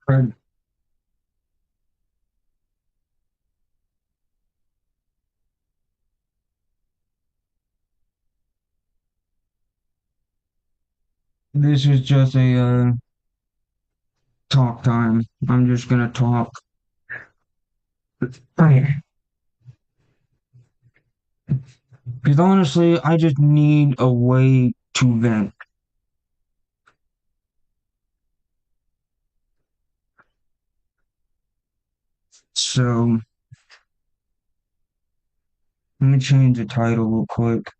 Right. This is just a talk time. I'm just gonna talk. Because honestly, I just need a way to vent. So let me change the title real quick.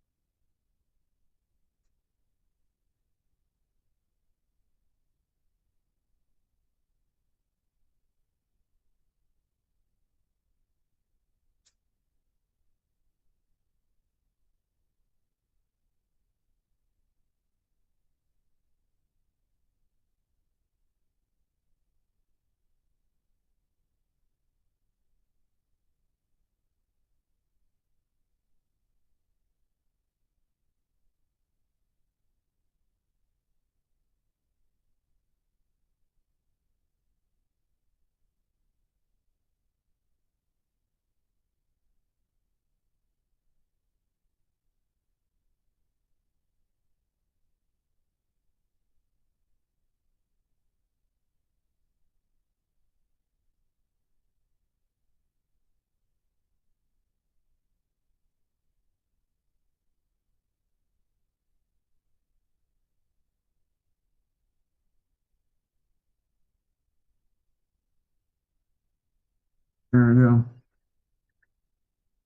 There we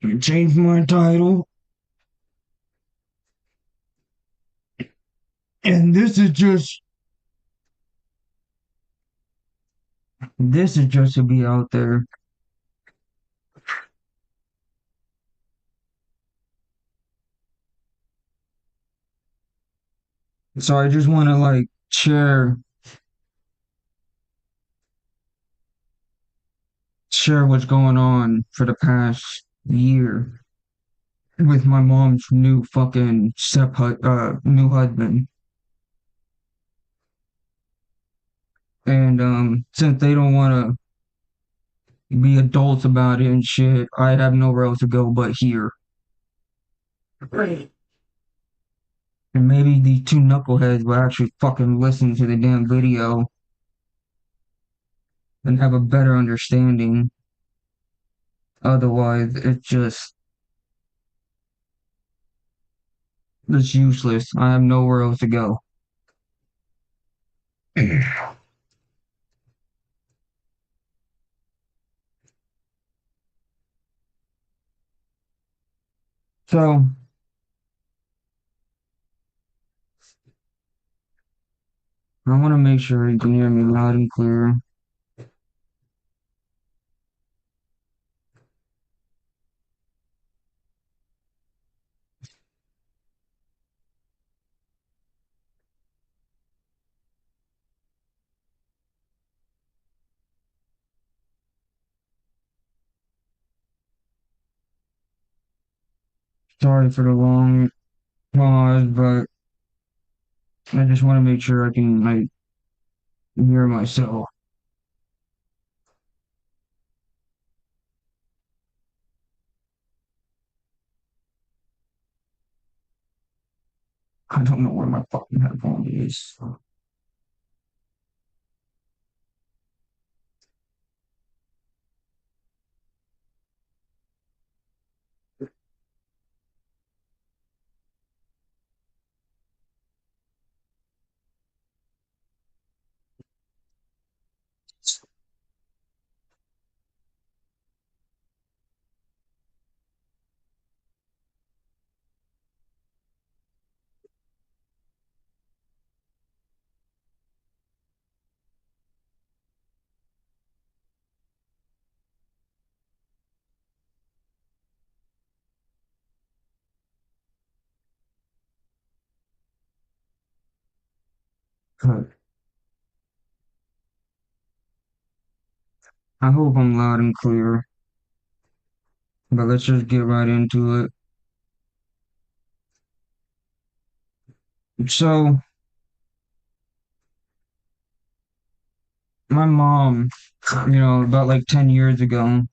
go. Change my title, and this is just to be out there. So I just want to like share what's going on for the past year with my mom's new fucking new husband. And since they don't want to be adults about it and shit, I have nowhere else to go but here. Right. And maybe these two knuckleheads will actually fucking listen to the damn video and have a better understanding. Otherwise, it's useless. I have nowhere else to go. So I want to make sure you can hear me loud and clear. Sorry for the long pause, but I just want to make sure I can like hear myself. I don't know where my fucking headphone is. But I hope I'm loud and clear. But let's just get right into it. So my mom, about like 10 years ago,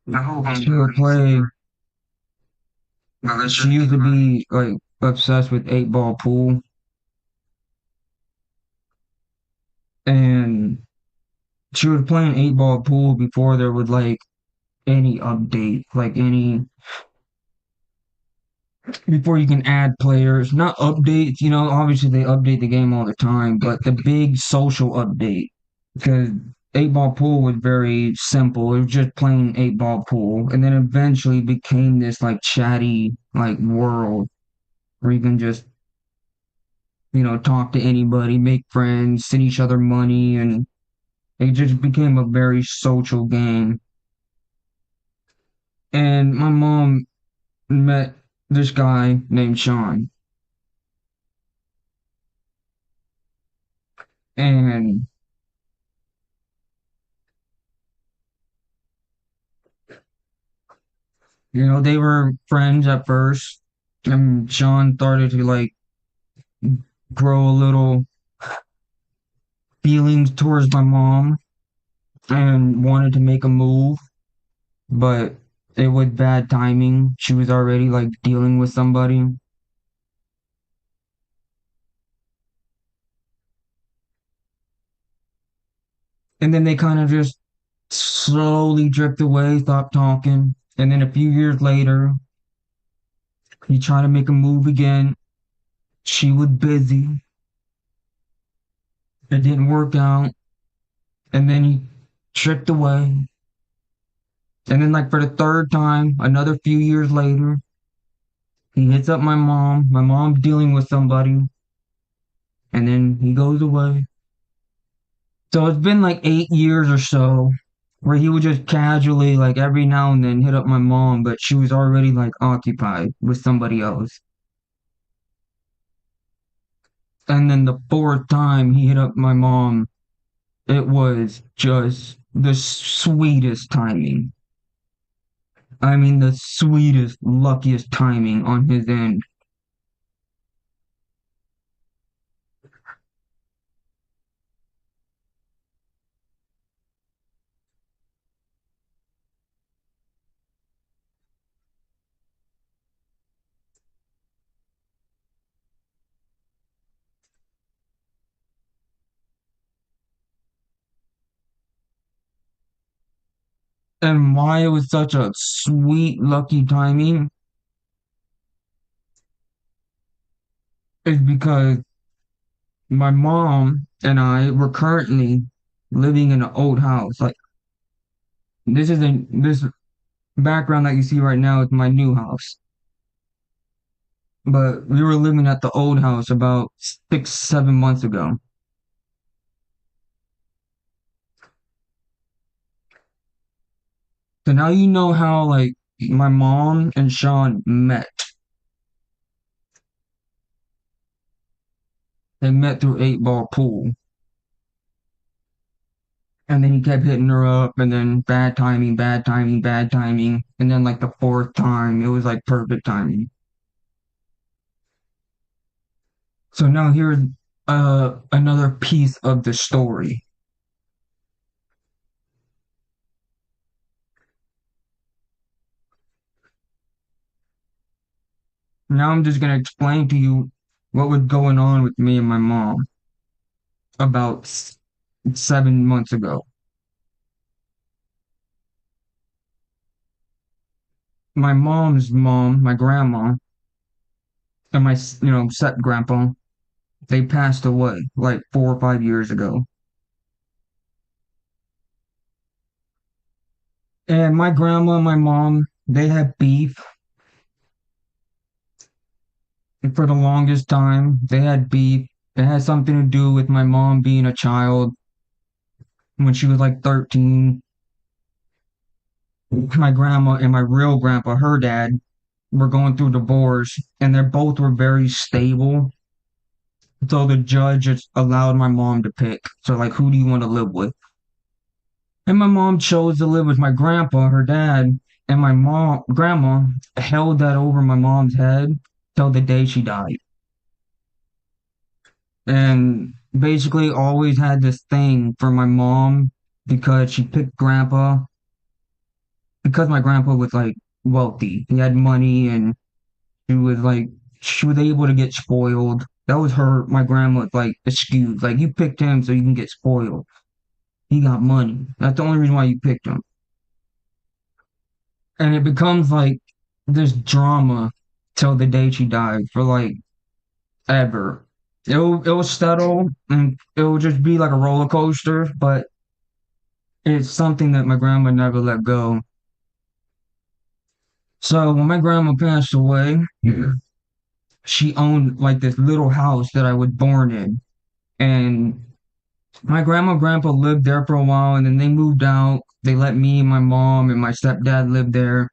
she would play, she used to be like obsessed with 8 ball pool. And she was playing 8 ball pool before there was like any update, like any, before you can add players, not updates, obviously they update the game all the time, but the big social update. Because 8 ball pool was very simple. It was just playing 8 ball pool. And then eventually became this like chatty like world where you can just, talk to anybody, make friends, send each other money, and it just became a very social game. And my mom met this guy named Sean. And, they were friends at first. And Sean started to like grow a little feelings towards my mom and wanted to make a move, but it was bad timing. She was already like dealing with somebody. And then they kind of just slowly drift away, stopped talking. And then a few years later, he tried to make a move again. She was busy. It didn't work out. And then he tripped away. And then, like, for the third time, another few years later, he hits up my mom. My mom's dealing with somebody. And then he goes away. So it's been like 8 years or so where he would just casually, like, every now and then hit up my mom, but she was already, like, occupied with somebody else. And then the fourth time he hit up my mom, it was just the sweetest timing. I mean, the sweetest, luckiest timing on his end. And why it was such a sweet, lucky timing is because my mom and I were currently living in an old house. Like, this background that you see right now is my new house. But we were living at the old house about 6, 7 months ago. So now you know how like my mom and Sean met. They met through 8 ball pool. And then he kept hitting her up, and then bad timing, bad timing, bad timing. And then like the fourth time, it was like perfect timing. So now here's another piece of the story. Now I'm just gonna explain to you what was going on with me and my mom about 7 months ago. My mom's mom, my grandma, and my step grandpa, they passed away like 4 or 5 years ago. And my grandma and my mom, they had beef for the longest time. They had beef. It had something to do with my mom being a child when she was like 13. My grandma and my real grandpa, her dad, were going through divorce, and they both were very stable. So the judge just allowed my mom to pick. So, like, who do you want to live with? And my mom chose to live with my grandpa, her dad, and my grandma, held that over my mom's head till the day she died. And basically always had this thing for my mom because she picked grandpa because my grandpa was like wealthy. He had money and she was like she was able to get spoiled. That was my grandma's like excuse. Like you picked him so you can get spoiled. He got money. That's the only reason why you picked him. And it becomes like this drama till the day she died for like ever. It will settle and it will just be like a roller coaster, but it's something that my grandma never let go. So when my grandma passed away, she owned like this little house that I was born in. And my grandma and grandpa lived there for a while and then they moved out. They let me and my mom and my stepdad live there.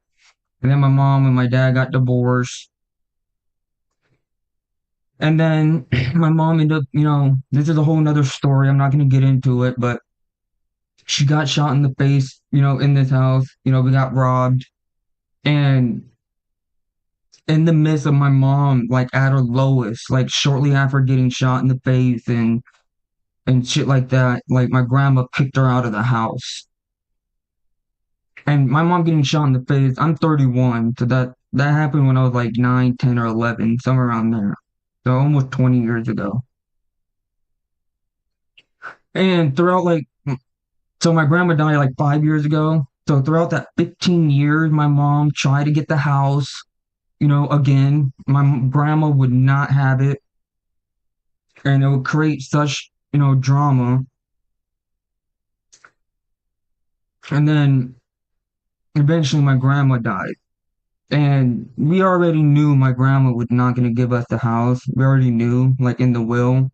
And then my mom and my dad got divorced. And then my mom ended up, this is a whole nother story. I'm not going to get into it, but she got shot in the face, in this house. We got robbed. And in the midst of my mom, like at her lowest, like shortly after getting shot in the face and shit like that, like my grandma kicked her out of the house. And my mom getting shot in the face, I'm 31, so that happened when I was like 9, 10, or 11, somewhere around there. So almost 20 years ago. And throughout like so my grandma died like 5 years ago. So throughout that 15 years, my mom tried to get the house, again. My grandma would not have it, and it would create such, drama. And then eventually my grandma died. And we already knew my grandma was not going to give us the house. We already knew, like in the will.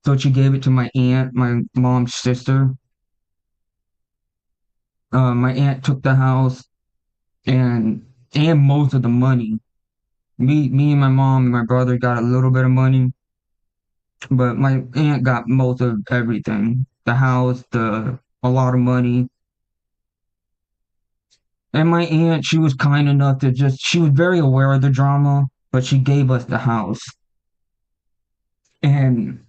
So she gave it to my aunt, my mom's sister. My aunt took the house and most of the money. Me and my mom and my brother got a little bit of money, but my aunt got most of everything. The house, a lot of money. And my aunt, she was kind enough to she was very aware of the drama, but she gave us the house. And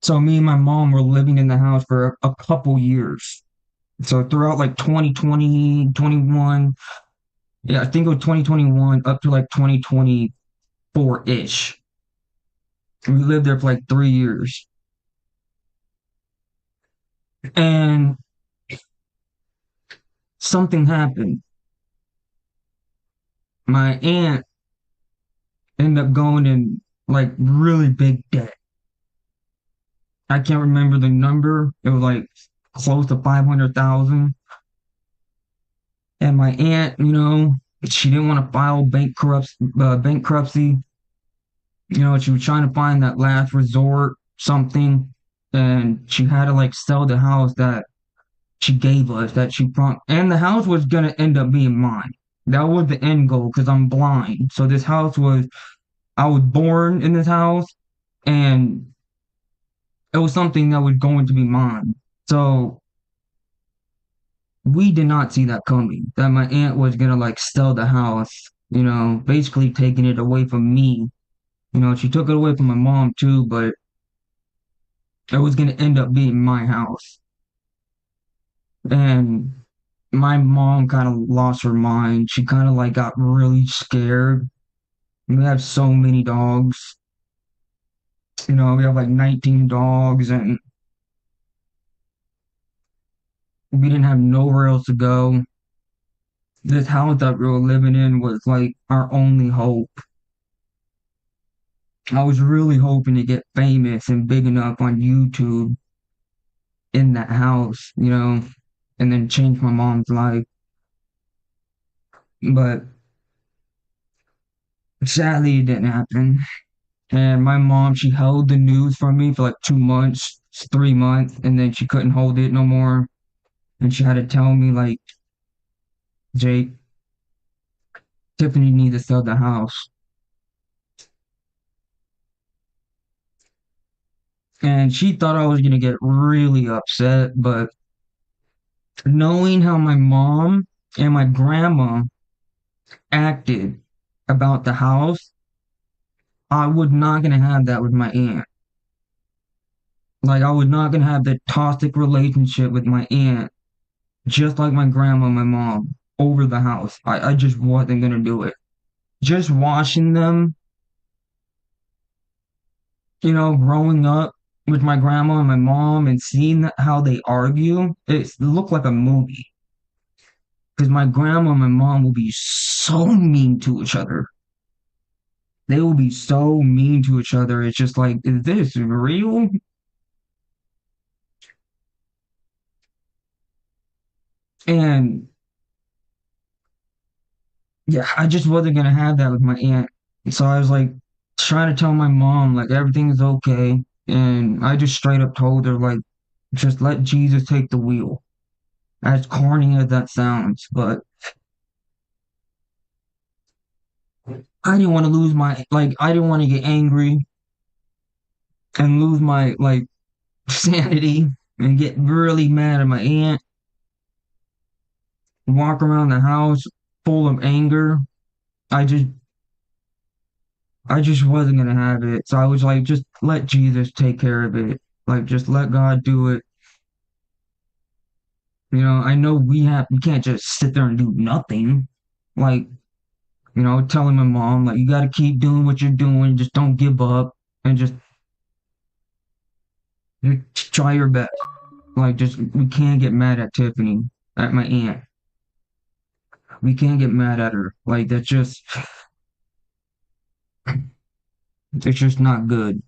so me and my mom were living in the house for a couple years. So throughout like 2020, 21, yeah, I think it was 2021 up to like 2024-ish. We lived there for like 3 years. And something happened. My aunt ended up going in like really big debt. I can't remember the number. It was like close to 500,000. And my aunt, she didn't want to file bankruptcy. She was trying to find that last resort something, and she had to like sell the house that she gave us, that she brought, and the house was gonna end up being mine. That was the end goal because I'm blind. So this house was I was born in this house, and it was something that was going to be mine. So we did not see that coming, that my aunt was gonna like sell the house, basically taking it away from me. She took it away from my mom too, but it was gonna end up being my house. And my mom kind of lost her mind. She kind of like got really scared. We have so many dogs. We have like 19 dogs and we didn't have nowhere else to go. This house that we were living in was like our only hope. I was really hoping to get famous and big enough on YouTube in that house, and then change my mom's life. But sadly, it didn't happen. And my mom, she held the news from me for like 2 months, 3 months, and then she couldn't hold it no more. And she had to tell me, like, Jake, Tiffany needs to sell the house. And she thought I was gonna get really upset, but knowing how my mom and my grandma acted about the house, I was not gonna have that with my aunt. Like I was not gonna have that toxic relationship with my aunt, just like my grandma and my mom, over the house. I just wasn't gonna do it. Just watching them, growing up with my grandma and my mom and seeing how they argue, it looked like a movie. Because my grandma and my mom will be so mean to each other. They will be so mean to each other. It's just like, is this real? And yeah, I just wasn't gonna have that with my aunt. So I was like trying to tell my mom like everything's okay. And I just straight up told her like just let Jesus take the wheel. As corny as that sounds, but I didn't want to lose my like I didn't want to get angry and lose my like sanity and get really mad at my aunt, walk around the house full of anger. I just I just wasn't gonna have it. So I was like, just let Jesus take care of it. Like just let God do it. I know we can't just sit there and do nothing. Like, telling my mom, like, you gotta keep doing what you're doing, just don't give up and just try your best. Like just we can't get mad at Tiffany, at my aunt. We can't get mad at her. Like that's just it's just not good.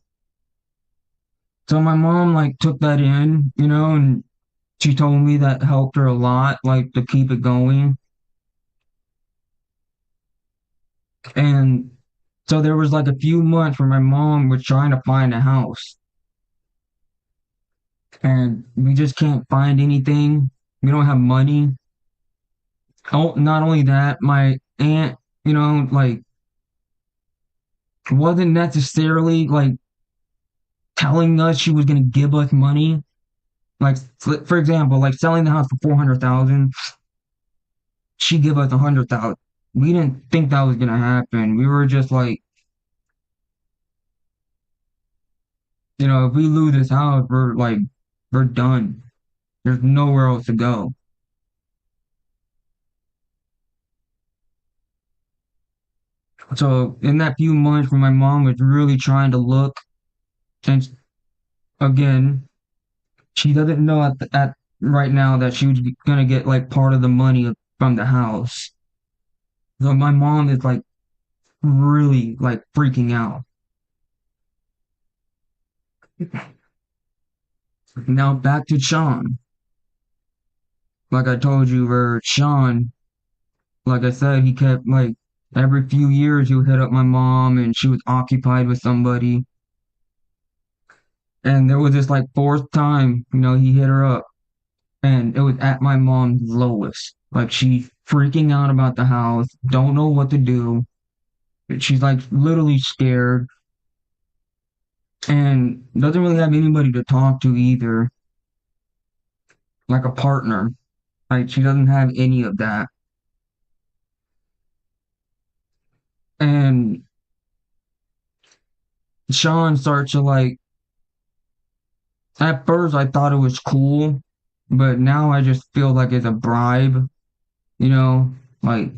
So my mom like took that in, and she told me that helped her a lot, like to keep it going. And so there was like a few months where my mom was trying to find a house and we just can't find anything. We don't have money. Oh, not only that, my aunt, like wasn't necessarily like telling us she was gonna give us money. Like for example, like selling the house for 400,000, she give us 100,000. We didn't think that was gonna happen. We were just like, if we lose this house, we're done. There's nowhere else to go. So in that few months when my mom was really trying to look, and again, she doesn't know at right now that she was gonna get like part of the money from the house. So my mom is like really like freaking out. Now back to Sean. Like I told you, where Sean, like I said, he kept like every few years he would hit up my mom and she was occupied with somebody. And there was this like fourth time, he hit her up and it was at my mom's lowest. Like she's freaking out about the house, don't know what to do. She's like literally scared and doesn't really have anybody to talk to either, like a partner. Like she doesn't have any of that. And Sean starts to like, at first I thought it was cool, but now I just feel like it's a bribe, you know? Like,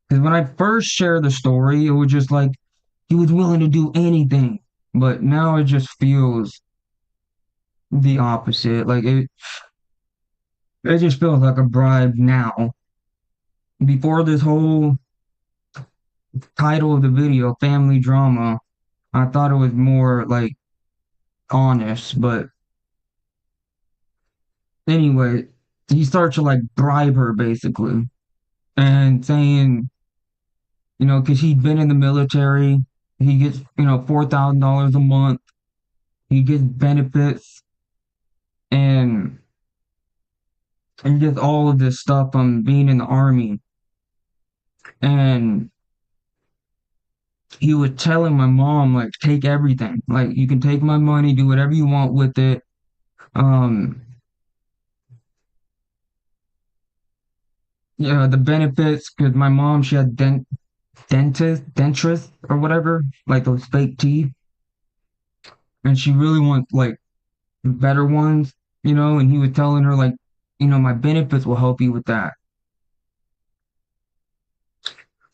because when I first shared the story, it was just like he was willing to do anything. But now it just feels the opposite. Like it just feels like a bribe now. Before this whole title of the video, family drama, I thought it was more like honest, but anyway, he starts to like bribe her basically and saying, because he'd been in the military, he gets, $4,000 a month, he gets benefits and he gets all of this stuff from being in the army. And he was telling my mom, like, take everything. Like, you can take my money, do whatever you want with it. Um, yeah, the benefits, because my mom, she had dentist or whatever, like those fake teeth. and she really wants like better ones, and he was telling her like, my benefits will help you with that.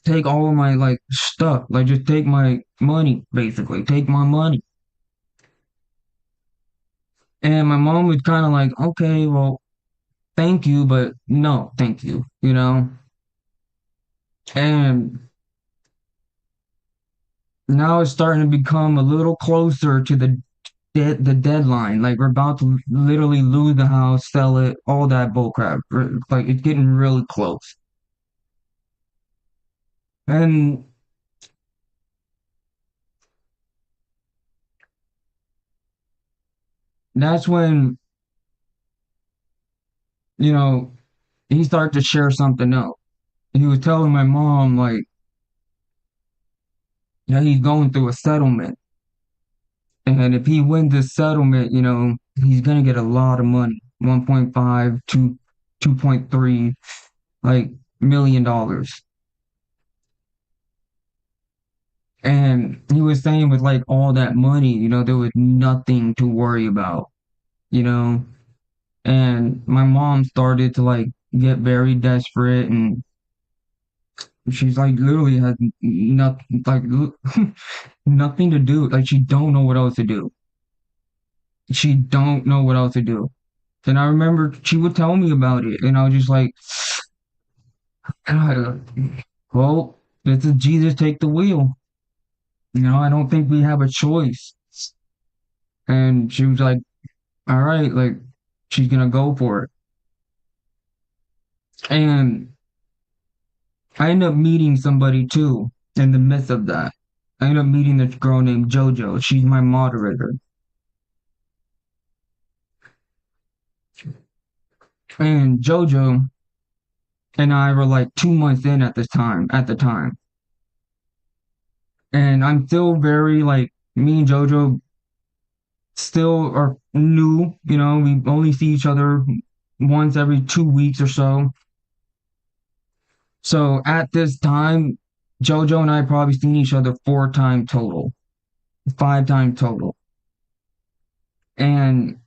Take all of my like stuff, like just take my money, basically. Take my money. And my mom was kind of like, okay, well, thank you, but no, thank you. And now it's starting to become a little closer to the deadline. Like we're about to literally lose the house, sell it, all that bullcrap. Like it's getting really close. And that's when, you know, he started to share something else. He was telling my mom like that he's going through a settlement. And if he wins this settlement, he's gonna get a lot of money. 1.5 to 2.3 like $1 million. And he was saying with like all that money, there was nothing to worry about, you know. And my mom started to like get very desperate, and she's like literally had nothing like nothing to do. Like she don't know what else to do. She don't know what else to do. And I remember she would tell me about it, and I was just like, God, well, this is Jesus take the wheel. I don't think we have a choice. And she was like, all right, like she's gonna go for it. And I ended up meeting somebody too in the midst of that. I ended up meeting this girl named JoJo. She's my moderator. And JoJo and I were like 2 months in at the time. And I'm still very like me and JoJo still are new, we only see each other once every 2 weeks or so. So at this time, JoJo and I probably seen each other 4 times total, 5 times total. And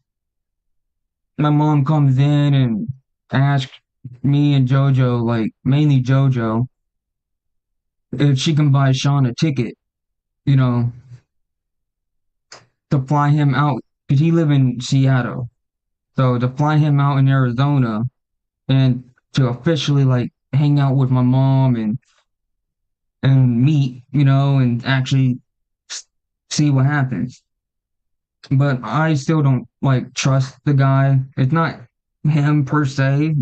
my mom comes in and asks me and JoJo, like mainly JoJo, if she can buy Sean a ticket, you know, to fly him out, because he live in Seattle. So to fly him out in Arizona and to officially like hang out with my mom and meet, and actually see what happens. But I still don't like trust the guy. It's not him per se.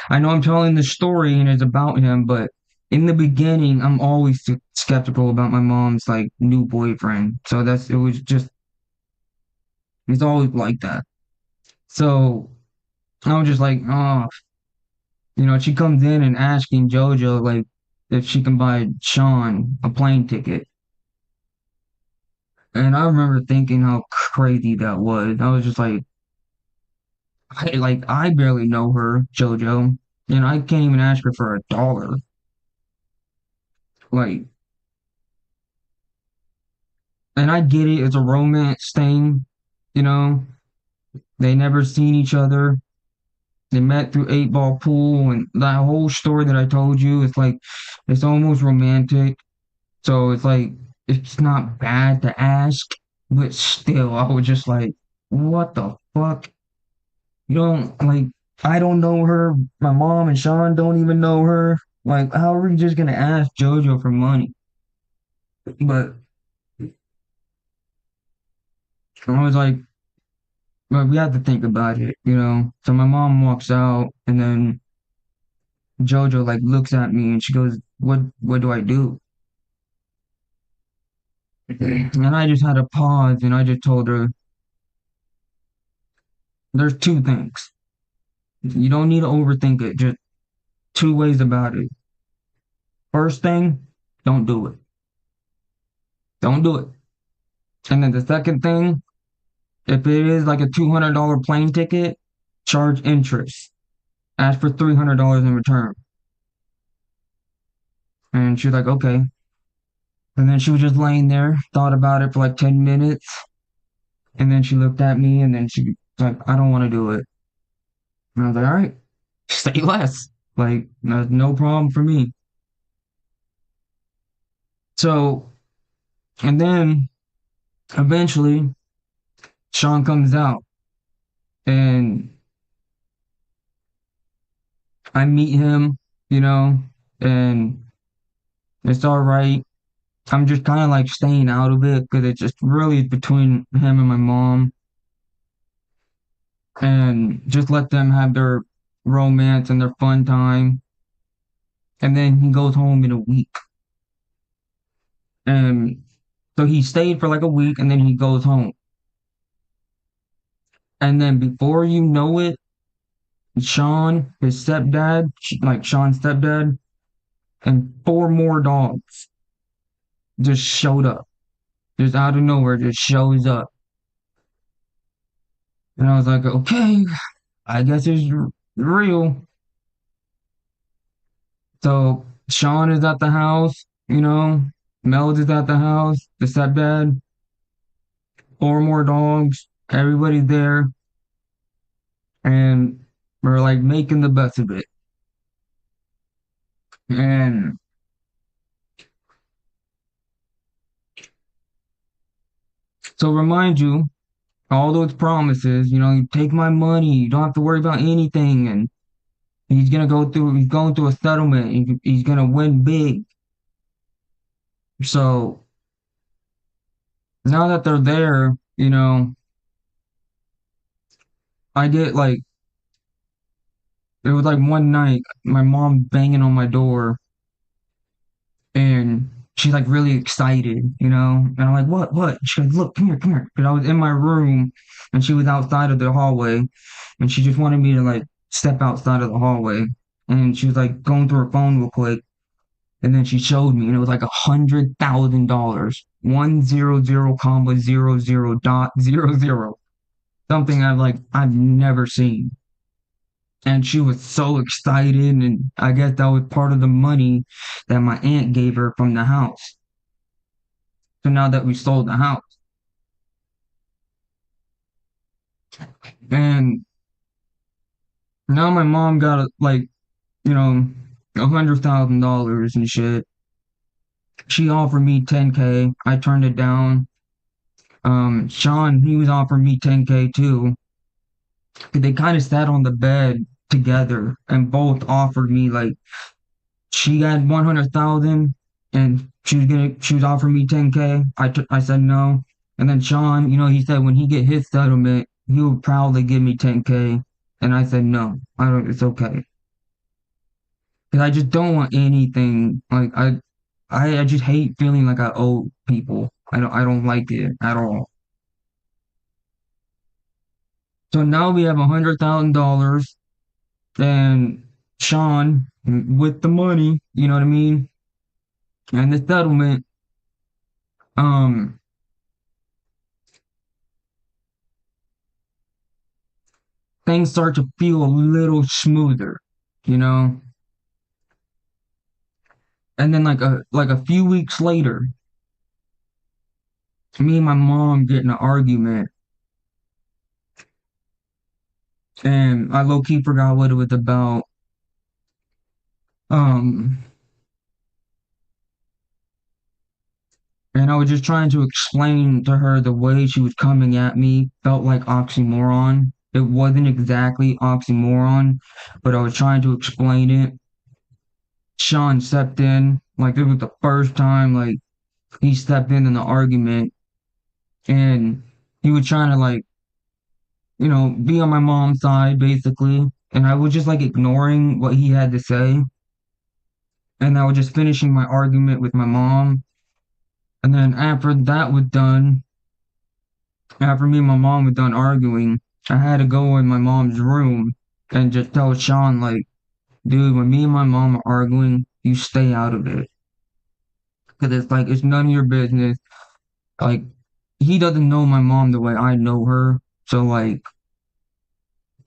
I know I'm telling the story and it's about him, but in the beginning, I'm always skeptical about my mom's like new boyfriend. So it was just, it's always like that. So I was just like, oh, she comes in and asking JoJo like if she can buy Sean a plane ticket. And I remember thinking how crazy that was. I was just I barely know her, JoJo, and I can't even ask her for $1. Like, and I get it, it's a romance thing, you know. They never seen each other. They met through 8 Ball Pool, and that whole story that I told you, it's almost romantic. So it's like it's not bad to ask, but still, I was just like, what the fuck? You don't like, I don't know her. My mom and Sean don't even know her. Like, how are we just gonna ask JoJo for money? But I was like, well, we have to think about it. So my mom walks out, and then JoJo like looks at me, and she goes, "What do I do?" And I just had to pause, and I just told her, "There's two things. You don't need to overthink it. Just two ways about it. First thing, don't do it. Don't do it. And then the second thing, if it is like a $200 plane ticket, charge interest. Ask for $300 in return." And she was like, okay. And then she was just laying there, thought about it for like 10 minutes. And then she looked at me and then she was like, I don't want to do it. And I was like, all right, say less. Like, no problem for me. So, and then eventually Sean comes out and I meet him, you know, and it's all right. I'm just kind of like staying out of it because it's just really between him and my mom and just let them have their romance and their fun time. And then he goes home in a week. And so he stayed for like a week and then he goes home. And then before you know it, Sean, his stepdad, like Sean's stepdad, and four more dogs just showed up. Just out of nowhere, just shows up. And I was like, okay, I guess it's real. So Sean is at the house, Mel is at the house, the stepdad, four more dogs, everybody's there, and we're like making the best of it. And so remind you, all those promises, you take my money, you don't have to worry about anything, and he's going through a settlement, he's gonna win big. So now that they're there, I get like it was like one night, my mom banging on my door, and she's like really excited, and I'm like, what? She goes, look, come here. Because I was in my room, and she was outside of the hallway, and she just wanted me to like step outside of the hallway, and she was like going through her phone real quick, and then she showed me, and it was like $100,000, 100 comma 00.00, something I've never seen. And she was so excited, and I guess that was part of the money that my aunt gave her from the house. So now that we sold the house, and now my mom got like, you know, $100,000 and shit. She offered me 10K. I turned it down. Sean, he was offering me 10K too. They kind of sat on the bed together and both offered me like she got 100,000 and she was offering me 10K. I said no. And then Sean, he said when he get his settlement, he would probably give me 10K. And I said no. I don't it's okay. Because I just don't want anything like I just hate feeling like I owe people. I don't like it at all. So now we have $100,000 and Sean with the money, you know what I mean? And the settlement, um, things start to feel a little smoother, you know? And then like a few weeks later, me and my mom get in an argument and I low key forgot what it was about. Um, and I was just trying to explain to her the way she was coming at me felt like oxymoron. It wasn't exactly oxymoron, but I was trying to explain it. Sean stepped in, like it was the first time like he stepped in the argument and he was trying to like, be on my mom's side basically. And I was just like ignoring what he had to say. And I was just finishing my argument with my mom. And then after that was done, after me and my mom were done arguing, I had to go in my mom's room and just tell Sean, like, dude, when me and my mom are arguing, you stay out of it. Because it's like, it's none of your business. Like, he doesn't know my mom the way I know her. So, like,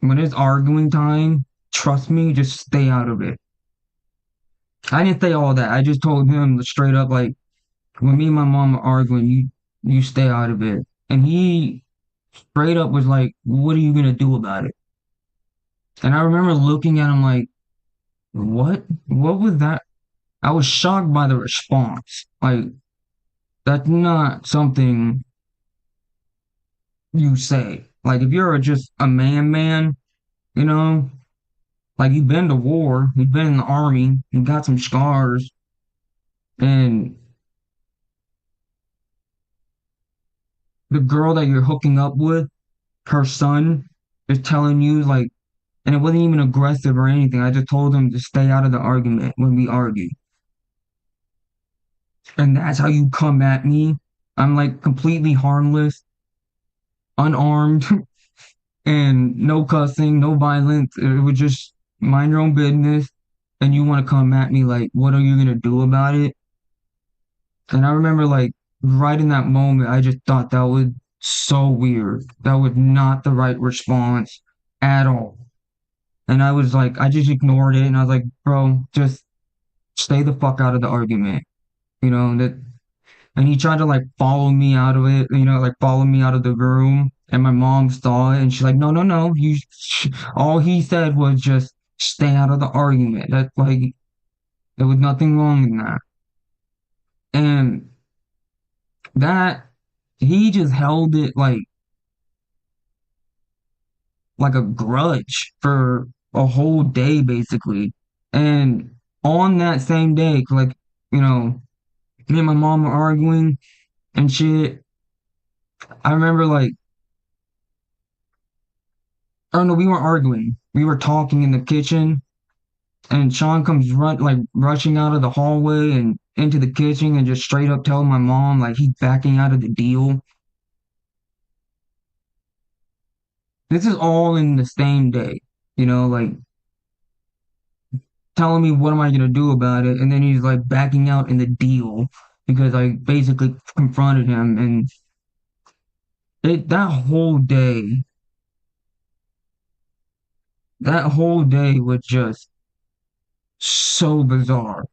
when it's arguing time, trust me, just stay out of it. I didn't say all that. I just told him straight up, like, when me and my mom are arguing, you stay out of it. And he straight up was like, "What are you gonna do about it?" And I remember looking at him like, "What? What was that?" I was shocked by the response. Like, that's not something you say. Like, if you're just a man, you know, like you've been to war, you've been in the army, you got some scars, and the girl that you're hooking up with, her son, is telling you like, and it wasn't even aggressive or anything. I just told him to stay out of the argument when we argue. And that's how you come at me. I'm like completely harmless, unarmed, and no cussing, no violence. It was just mind your own business. And you want to come at me like, what are you gonna do about it? And I remember like right in that moment, I just thought that was so weird. That was not the right response at all. And I was like, I just ignored it, and I was like, bro, just stay the fuck out of the argument, that. And he tried to like follow me out of it, like follow me out of the room. And my mom saw it, and she's like, no, no, no. All he said was just stay out of the argument. That like there was nothing wrong in that. And that he just held it like a grudge for a whole day basically. And on that same day, like, me and my mom were arguing and shit. I remember like, oh no, we weren't arguing. We were talking in the kitchen, and Sean comes rushing out of the hallway and into the kitchen and just straight up telling my mom like he's backing out of the deal. This is all in the same day, like telling me what am I gonna do about it, and then he's like backing out in the deal because I basically confronted him, and that whole day was just so bizarre.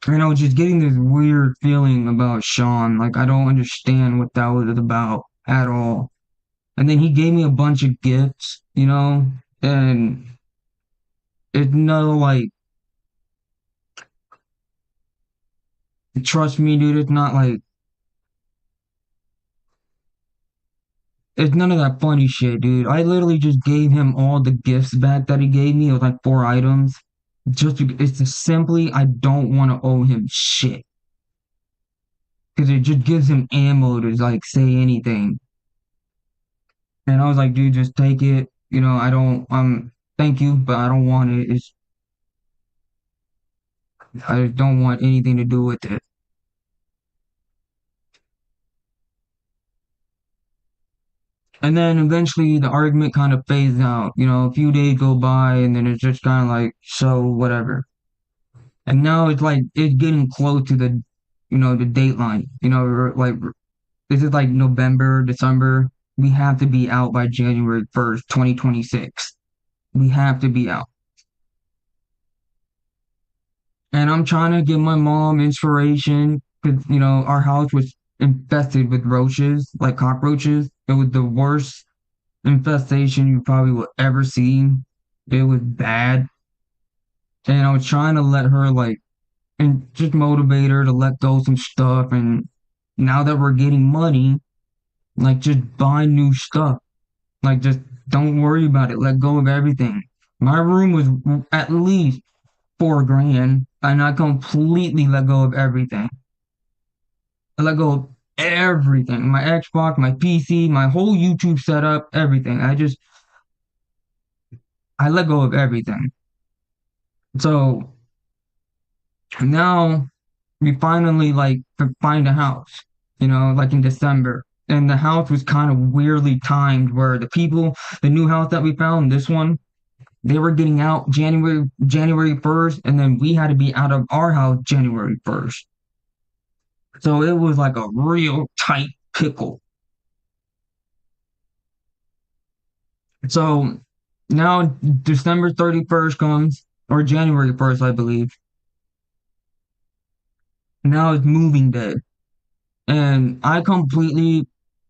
And I was just getting this weird feeling about Sean. Like, I don't understand what that was about at all. And then he gave me a bunch of gifts, and it's no like, trust me, dude, it's none of that funny shit, dude. I literally just gave him all the gifts back that he gave me. It was like 4 items. It's just simply, I don't want to owe him shit. Because it just gives him ammo to like say anything. And I was like, dude, just take it. I don't, thank you, but I don't want it. I don't want anything to do with it. And then eventually the argument kind of fades out. A few days go by and then it's just kind of like, so whatever. And now it's like, it's getting close to the dateline. This is like November, December. We have to be out by January 1st, 2026. We have to be out. And I'm trying to give my mom inspiration because, our house was infested with roaches, like cockroaches. It was the worst infestation you probably will ever see. It was bad. And I was trying to let her, like, and just motivate her to let go some stuff. And now that we're getting money, like, just buy new stuff. Like, just don't worry about it. Let go of everything. My room was at least 4 grand, and I completely let go of everything. I let go of everything. My Xbox, my PC, my whole YouTube setup, everything. I let go of everything. So now we finally like find a house, like in December. And the house was kind of weirdly timed where the new house that we found, this one, they were getting out January 1st, and then we had to be out of our house January 1st. So it was like a real tight pickle. So now December 31st comes, or January 1st, I believe. Now it's moving day. And I completely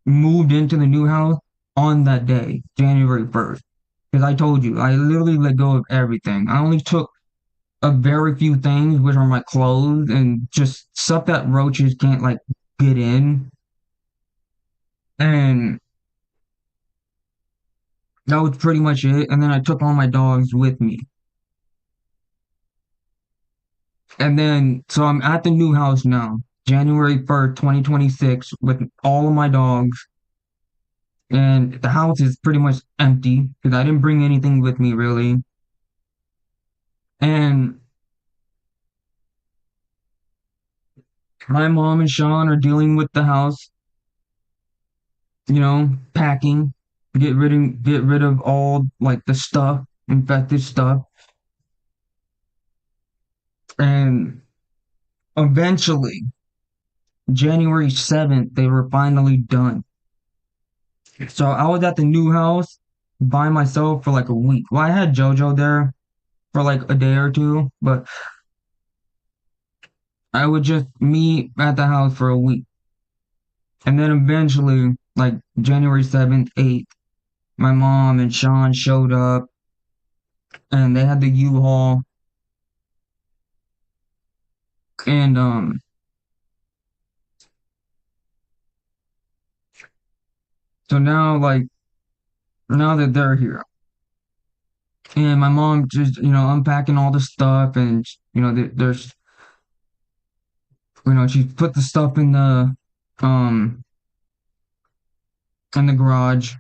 moved into the new house on that day, January 1st. Because I told you, I literally let go of everything. I only took a very few things, which are my clothes and just stuff that roaches can't like get in. And that was pretty much it. And then I took all my dogs with me. And then, so I'm at the new house now, January 1st, 2026, with all of my dogs. And the house is pretty much empty because I didn't bring anything with me really. And my mom and Sean are dealing with the house, packing, get rid of all like the stuff, infected stuff. And eventually, January 7th, they were finally done. So I was at the new house by myself for like a week. Well, I had JoJo there for like a day or two, but I would just meet at the house for a week. And then eventually, like January 7th, 8th, my mom and Sean showed up and they had the U-Haul. And so now that they're here. And my mom just, unpacking all the stuff and there's she put the stuff um in the garage.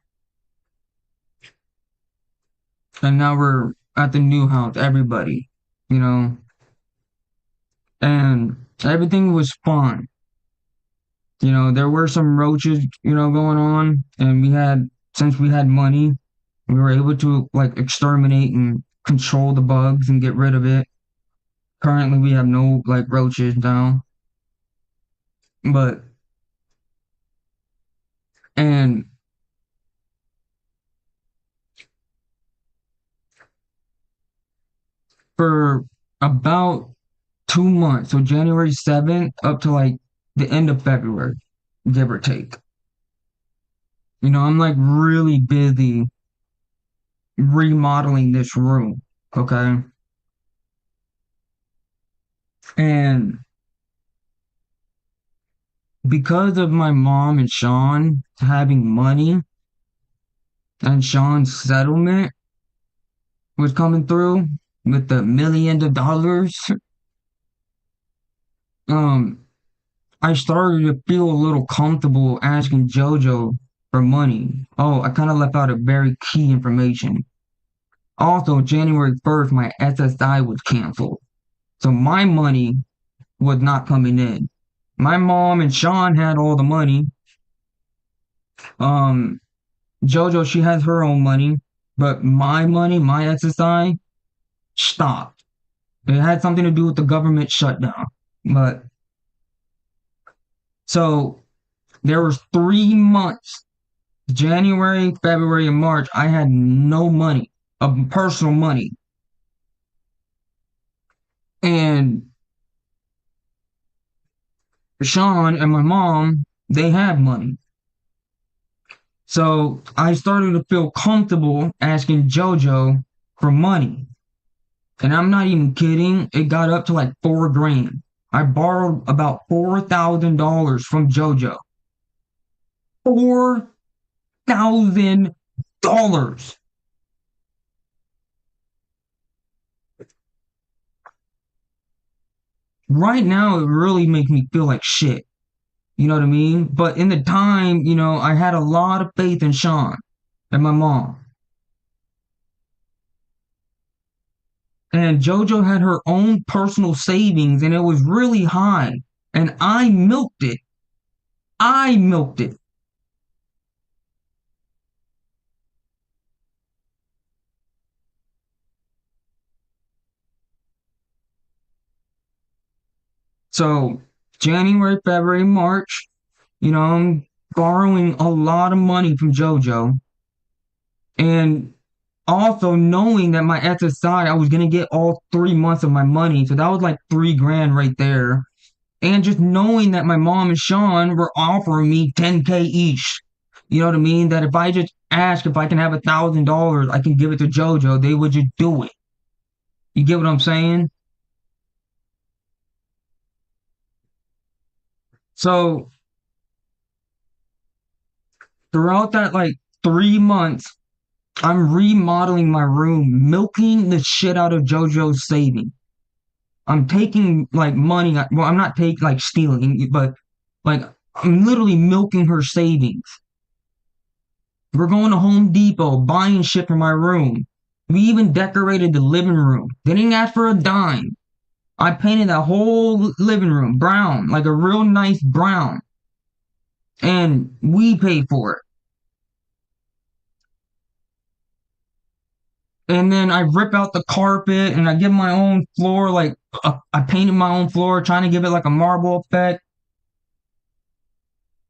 And now we're at the new house, everybody, you know, and everything was fine. There were some roaches, going on, and since we had money, we were able to like exterminate and control the bugs and get rid of it. Currently, we have no like roaches now, but and for about 2 months, so January 7th up to like the end of February, give or take. I'm like really busy remodeling this room, okay? And because of my mom and Sean having money and Sean's settlement was coming through with the millions of dollars, um, I started to feel a little comfortable asking JoJo for money. Oh, I kind of left out a very key information. Also, January 1st, my SSI was canceled. So my money was not coming in. My mom and Sean had all the money. Um, JoJo, she has her own money, but my money, my SSI, stopped. It had something to do with the government shutdown. But so there was 3 months, January, February, and March. I had no money, of personal money, and Sean and my mom, they had money. So I started to feel comfortable asking JoJo for money. And I'm not even kidding. It got up to like 4 grand. I borrowed about $4,000 from JoJo. $4,000. Right now, it really makes me feel like shit. You know what I mean? But in the time, I had a lot of faith in Sean and my mom. And JoJo had her own personal savings and it was really high. And I milked it. I milked it. So January, February, March, I'm borrowing a lot of money from JoJo. And also knowing that my SSI, I was gonna get all 3 months of my money. So that was like 3 grand right there. And just knowing that my mom and Sean were offering me 10K each. You know what I mean? That if I just ask if I can have $1,000, I can give it to JoJo, they would just do it. You get what I'm saying? So throughout that like 3 months, I'm remodeling my room, milking the shit out of JoJo's savings. I'm taking like money. Well, I'm not taking like stealing, but like I'm literally milking her savings. We're going to Home Depot, buying shit for my room. We even decorated the living room. They didn't ask for a dime. I painted that whole living room brown, like a real nice brown, and we paid for it. And then I rip out the carpet and I give my own floor, like I painted my own floor, trying to give it like a marble effect.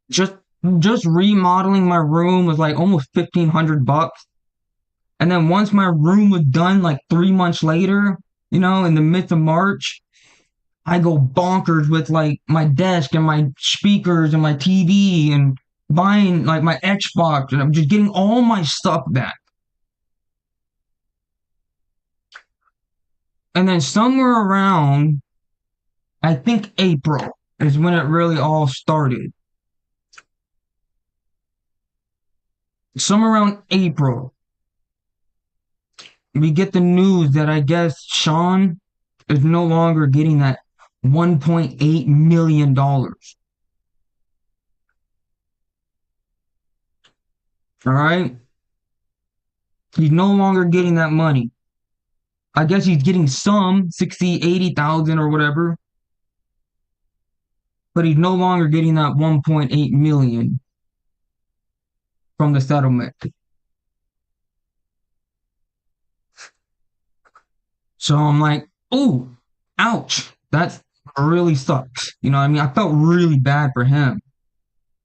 Just just remodeling my room was like almost $1,500. And then once my room was done, like 3 months later, in the midst of March, I go bonkers with like my desk and my speakers and my TV and buying like my Xbox, and I'm just getting all my stuff back. And then somewhere around, I think April is when it really all started. Somewhere around April, we get the news that I guess Sean is no longer getting that $1.8 million. All right? He's no longer getting that money. I guess he's getting some 60, 80,000 or whatever, but he's no longer getting that 1.8 million from the settlement. So I'm like, oh, ouch. That really sucks. You know what I mean? I felt really bad for him.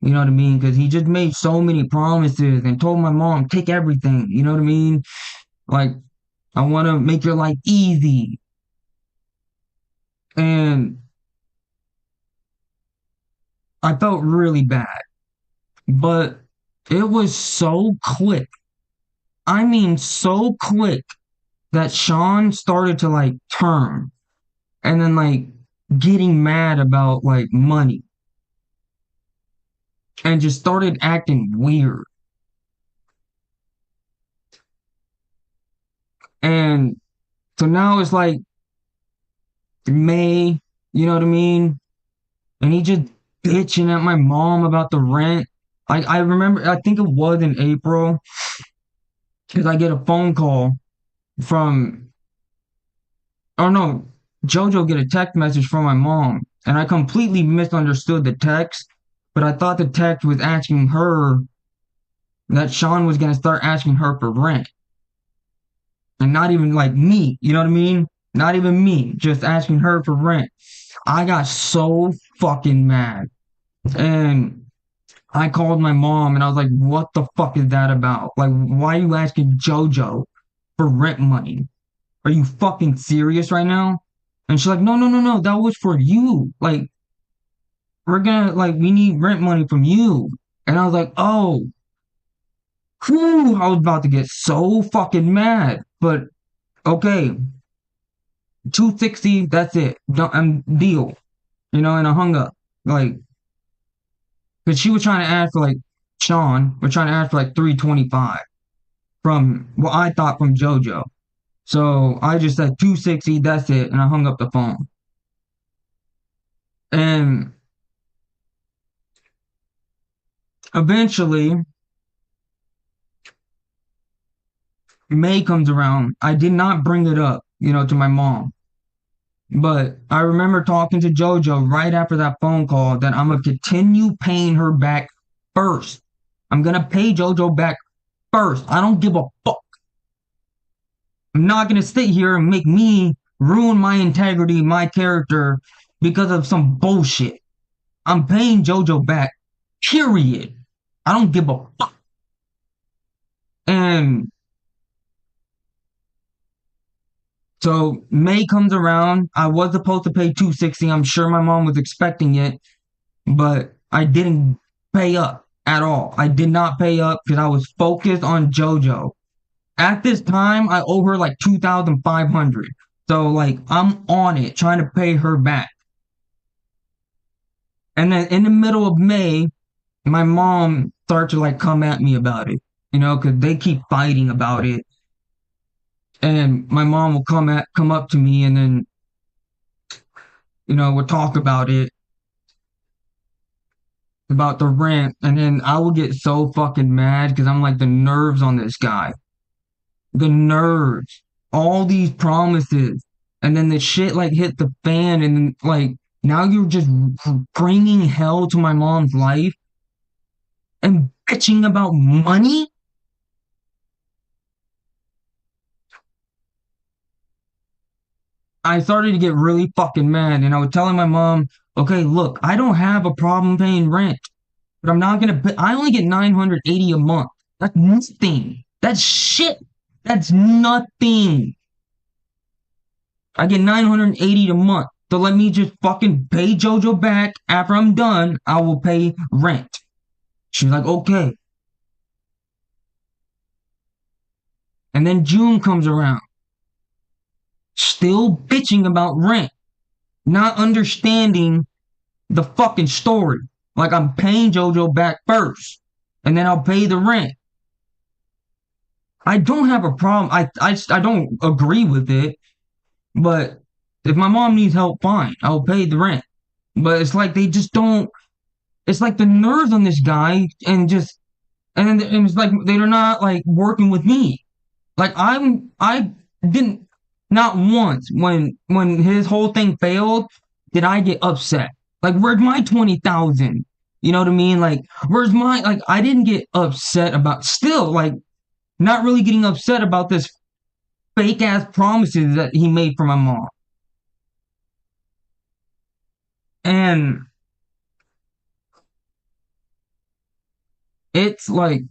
You know what I mean? Because he just made so many promises and told my mom, take everything. You know what I mean? Like, I want to make your life easy. And I felt really bad. But it was so quick. I mean, so quick that Sean started to like turn and then like getting mad about like money and just started acting weird. And so now it's like May, you know what I mean? And he just bitching at my mom about the rent. I remember, I think it was in April, because I get a phone call from, oh no, JoJo get a text message from my mom, and I completely misunderstood the text, but I thought the text was asking her that Sean was gonna start asking her for rent, and not even like me, you know what I mean? Not even me, just asking her for rent. I got so fucking mad, and I called my mom, and I was like, "What the fuck is that about? Like, why are you asking JoJo for rent money? Are you fucking serious right now?" And she's like, "No, no, no, no, that was for you. Like, we need rent money from you." And I was like, "Oh, whew," I was about to get so fucking mad. But okay, 260, that's it. Deal. And I hung up. Like, because she was trying to ask for like, Sean, we're trying to ask for like 325 from what I thought from JoJo. So I just said 260, that's it. And I hung up the phone. And eventually, May comes around. I did not bring it up, to my mom. But I remember talking to JoJo right after that phone call that I'm going to continue paying her back first. I'm going to pay JoJo back first. I don't give a fuck. I'm not going to sit here and make me ruin my integrity, my character because of some bullshit. I'm paying JoJo back, period. I don't give a fuck. And so May comes around. I was supposed to pay 260. I'm sure my mom was expecting it, but I didn't pay up. at all. I did not pay up because I was focused on JoJo. At this time, I owe her like 2,500. So like I'm on it trying to pay her back. And then in the middle of May, my mom starts to like come at me about it, because they keep fighting about it. And my mom will come up to me and then, we'll talk about it, about the rent, and then I will get so fucking mad because I'm like the nerves on this guy. The nerves. All these promises. And then the shit like hit the fan and like now you're just bringing hell to my mom's life and bitching about money? I started to get really fucking mad and I was telling my mom, okay, look, I don't have a problem paying rent, but I'm not gonna pay, I only get 980 a month. That's nothing. That's shit. That's nothing. I get 980 a month. So let me just fucking pay JoJo back. After I'm done, I will pay rent. She's like, okay. And then June comes around. Still bitching about rent. Not understanding the fucking story. Like I'm paying JoJo back first. And then I'll pay the rent. I don't have a problem. I don't agree with it. But if my mom needs help, fine. I'll pay the rent. But it's like they just don't. It's like the nerves on this guy, and it's like they're not like working with me. Like I didn't not once when his whole thing failed did I get upset. Like where's my 20,000? You know what I mean? Like where's my like I didn't get upset about still like not really getting upset about this fake ass promises that he made for my mom. And it's like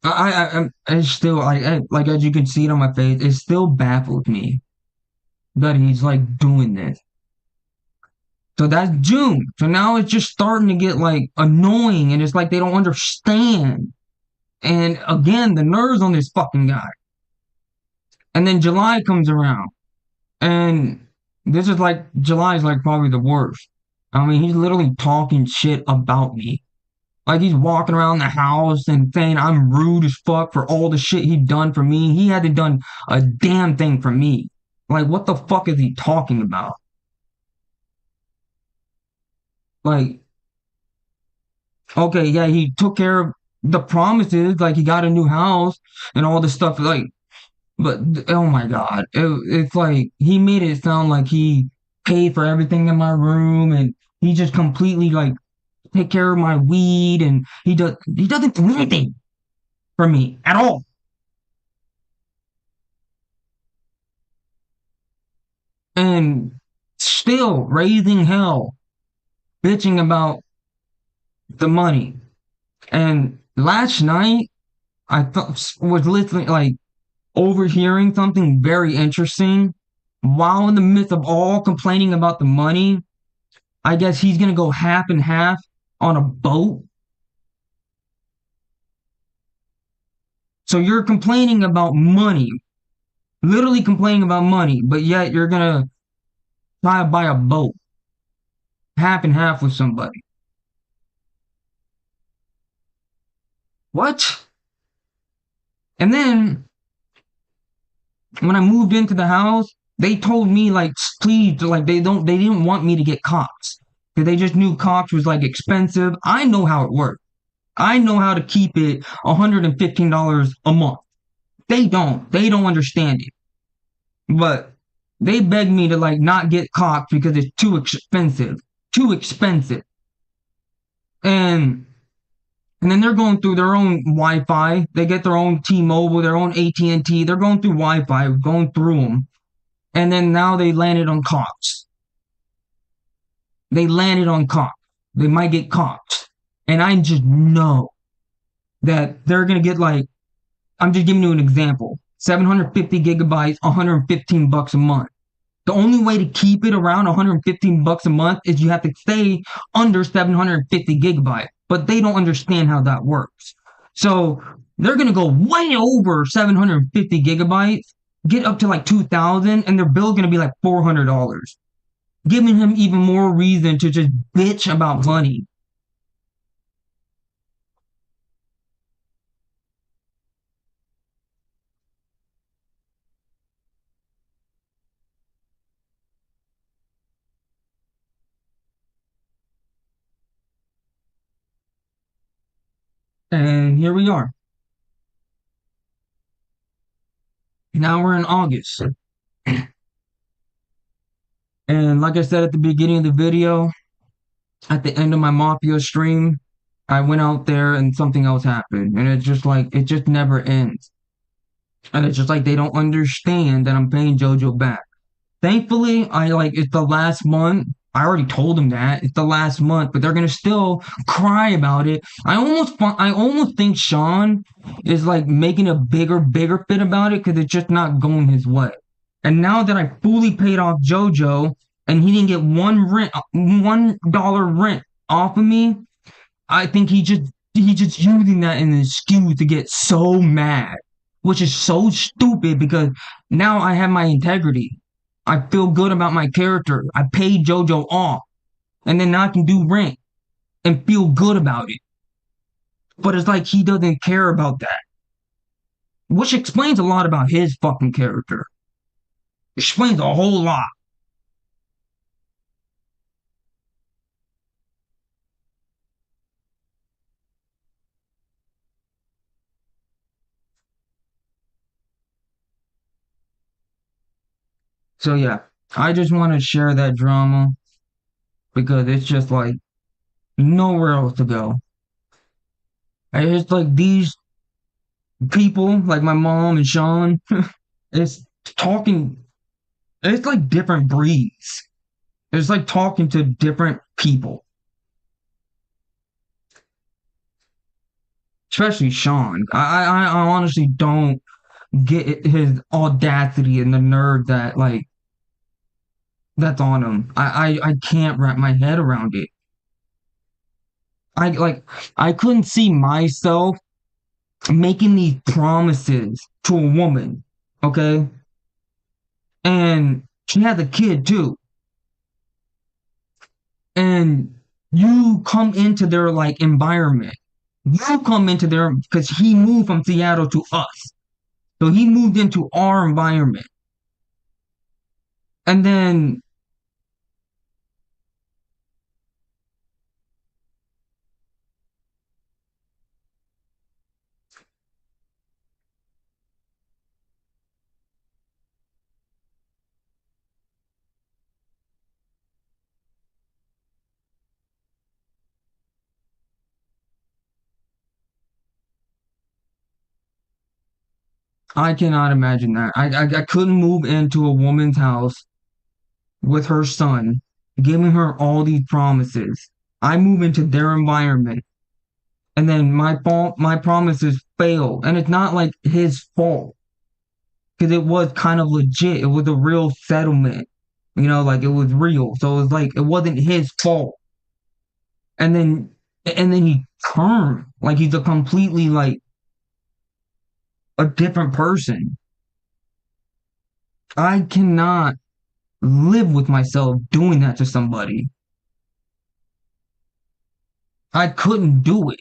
I still like as you can see it on my face, it still baffles me that he's like doing this. So that's June. So now it's just starting to get like annoying, and it's like they don't understand. And again, the nerves on this fucking guy. And then July comes around, and this is like July is like probably the worst. I mean, he's literally talking shit about me. Like he's walking around the house and saying I'm rude as fuck for all the shit he done for me. He hadn't done a damn thing for me. Like what the fuck is he talking about? Like, okay, yeah, he took care of the promises, like he got a new house and all this stuff. Like, but oh my god, it's like he made it sound like he paid for everything in my room and he just completely like take care of my weed and he doesn't do anything for me at all. And still raising hell, bitching about the money. And last night, I thought was listening, like overhearing something very interesting. While in the midst of all complaining about the money, I guess he's gonna go half and half on a boat. So you're complaining about money, literally complaining about money, but yet you're gonna try to buy a boat, half and half with somebody. What? And then when I moved into the house, they told me like please like they didn't want me to get Cox. Because they just knew Cox was like expensive. I know how it works. I know how to keep it $115 a month. They don't. They don't understand it. But they begged me to like not get Cox because it's too expensive. Too expensive. And and then they're going through their own Wi-Fi. They get their own T-Mobile, their own AT&T. They're going through Wi-Fi, going through them. And then now they landed on Cox. They landed on Cox. They might get Cox. And I just know that they're going to get like, I'm just giving you an example. 750 gigabytes, 115 bucks a month. The only way to keep it around 115 bucks a month is you have to stay under 750 gigabytes. but they don't understand how that works. So they're gonna go way over 750 gigabytes, get up to like 2,000, and their bill's gonna be like $400, giving him even more reason to just bitch about money. And here we are. Now we're in August. And like I said at the beginning of the video, at the end of my Mafia stream, I went out there and something else happened. And it's just like, it just never ends. And it's just like they don't understand that I'm paying JoJo back. Thankfully, it's the last month. I already told them that it's the last month, but they're gonna still cry about it. I almost think Sean is like making a bigger fit about it because it's just not going his way. And now that I fully paid off JoJo and he didn't get $1 rent off of me, I think he just using that as an excuse to get so mad, which is so stupid because now I have my integrity. I feel good about my character. I paid JoJo off, and then now I can do rent and feel good about it. But it's like he doesn't care about that, which explains a lot about his fucking character. Explains a whole lot. So yeah, I just want to share that drama because it's just like nowhere else to go. And it's like these people, like my mom and Sean, it's talking. It's like different breeds. It's like talking to different people, especially Sean. I honestly don't get his audacity and the nerve that that's on him. I can't wrap my head around it. I like I couldn't see myself making these promises to a woman, okay? And she has a kid too. And you come into their like environment. You come into their because he moved from Seattle to us. So he moved into our environment. And then I cannot imagine that. I couldn't move into a woman's house with her son, giving her all these promises. I move into their environment, and then my promises fail, and it's not like his fault because it was kind of legit. It was a real settlement, like it was real. So it was like it wasn't his fault. And then he turned like he's a completely like a different person. I cannot live with myself doing that to somebody. I couldn't do it.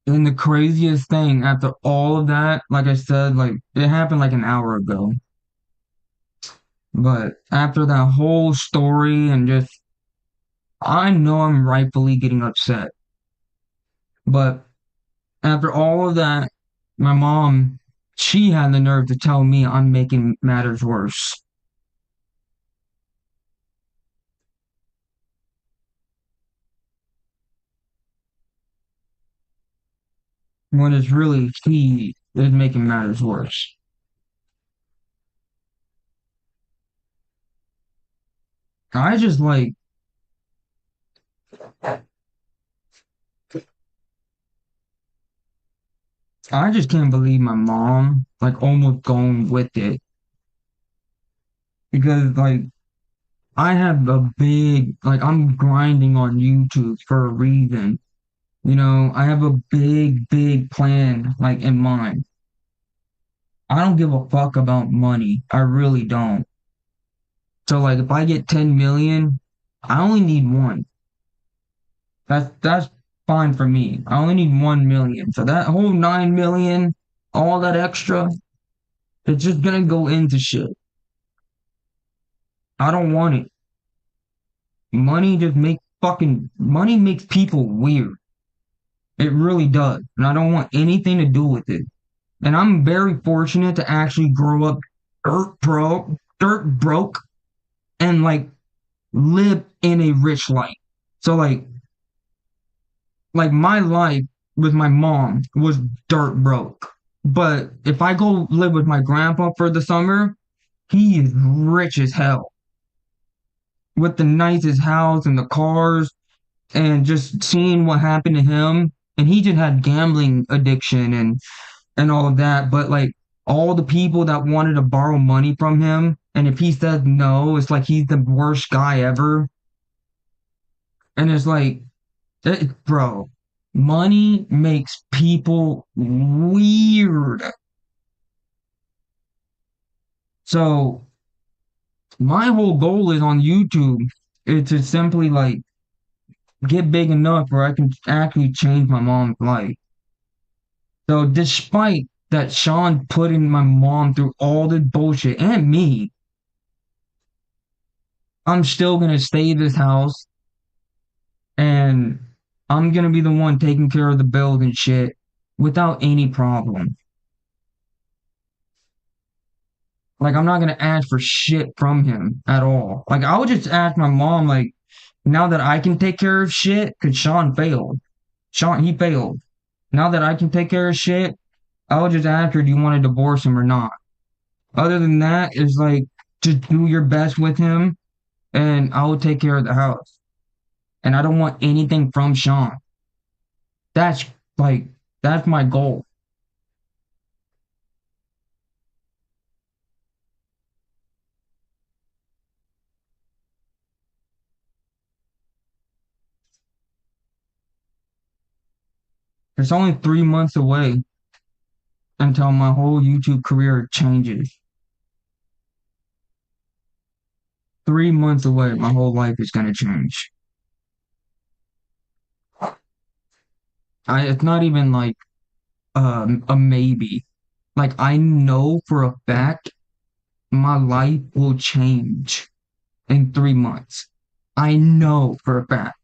And the craziest thing after all of that, like I said, like it happened like an hour ago. But after that whole story and just, I know I'm rightfully getting upset. But after all of that, my mom, she had the nerve to tell me I'm making matters worse. When it's really she is making matters worse. I just like, I just can't believe my mom, like, almost going with it. Because, like, I have a big, like, I'm grinding on YouTube for a reason. You know, I have a big plan, like, in mind. I don't give a fuck about money. I really don't. So, like, if I get 10 million, I only need one. That's fine for me. I only need 1 million. So that whole 9 million, all that extra, it's just gonna go into shit. I don't want it. Money makes people weird. It really does. And I don't want anything to do with it. And I'm very fortunate to actually grow up dirt broke, and like live in a rich life. So like my life with my mom was dirt broke. But if I go live with my grandpa for the summer, he is rich as hell with the nicest house and the cars, and just seeing what happened to him. And he just had gambling addiction and all of that. But like all the people that wanted to borrow money from him, and if he said no, it's like he's the worst guy ever. And it's like, bro, money makes people weird. So my whole goal is on YouTube is to simply like get big enough where I can actually change my mom's life. So despite that Sean putting my mom through all this bullshit and me, I'm still gonna stay at this house, and I'm gonna be the one taking care of the bills and shit without any problem. Like I'm not gonna ask for shit from him at all. Like I would just ask my mom, like, now that I can take care of shit, cause Sean failed. Sean, he failed. Now that I can take care of shit, I would just ask her, do you want to divorce him or not? Other than that, it's like just do your best with him, and I will take care of the house. And I don't want anything from Sean. That's like that's my goal. It's only 3 months away until my whole YouTube career changes. 3 months away, my whole life is gonna change. It's not even like a maybe. Like I know for a fact my life will change in 3 months. I know for a fact.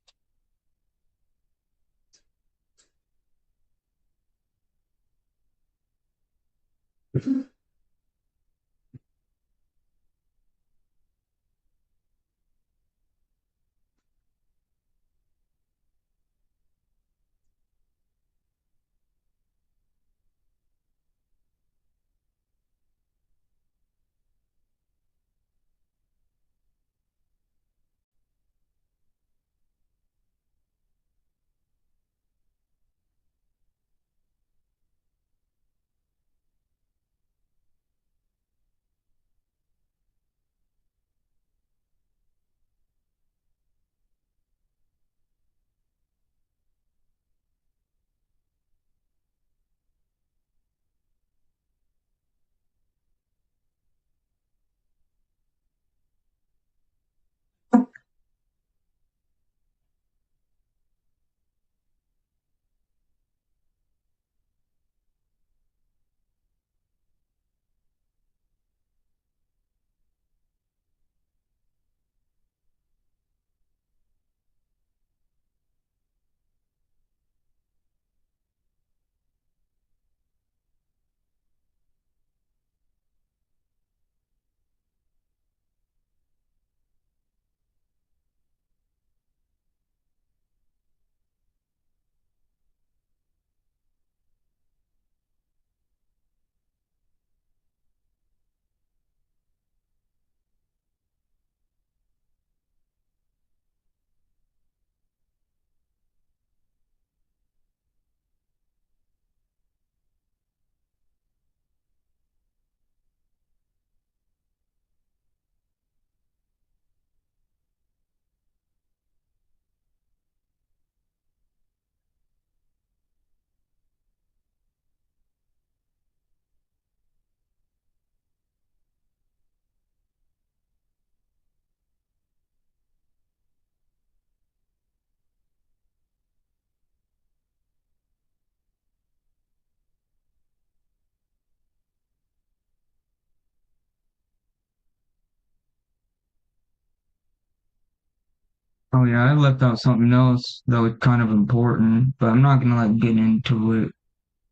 Oh yeah, I left out something else that was kind of important, but I'm not gonna like get into it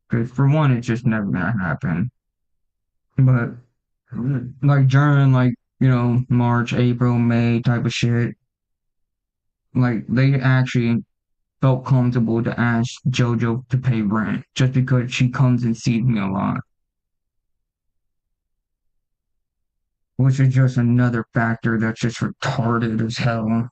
because for one, it's just never gonna happen. But like during like March, April, May type of shit, like they actually felt comfortable to ask JoJo to pay rent just because she comes and sees me a lot, which is just another factor that's just retarded as hell.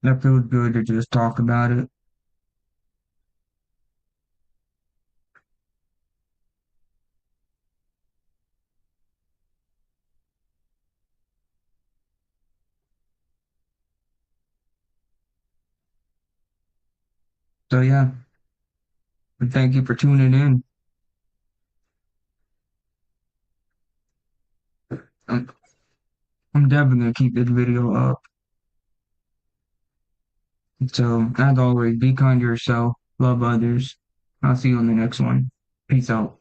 That feels good to just talk about it. So yeah, thank you for tuning in. I'm, I'm definitely gonna keep this video up. So as always, be kind to yourself, love others. I'll see you on the next one. Peace out.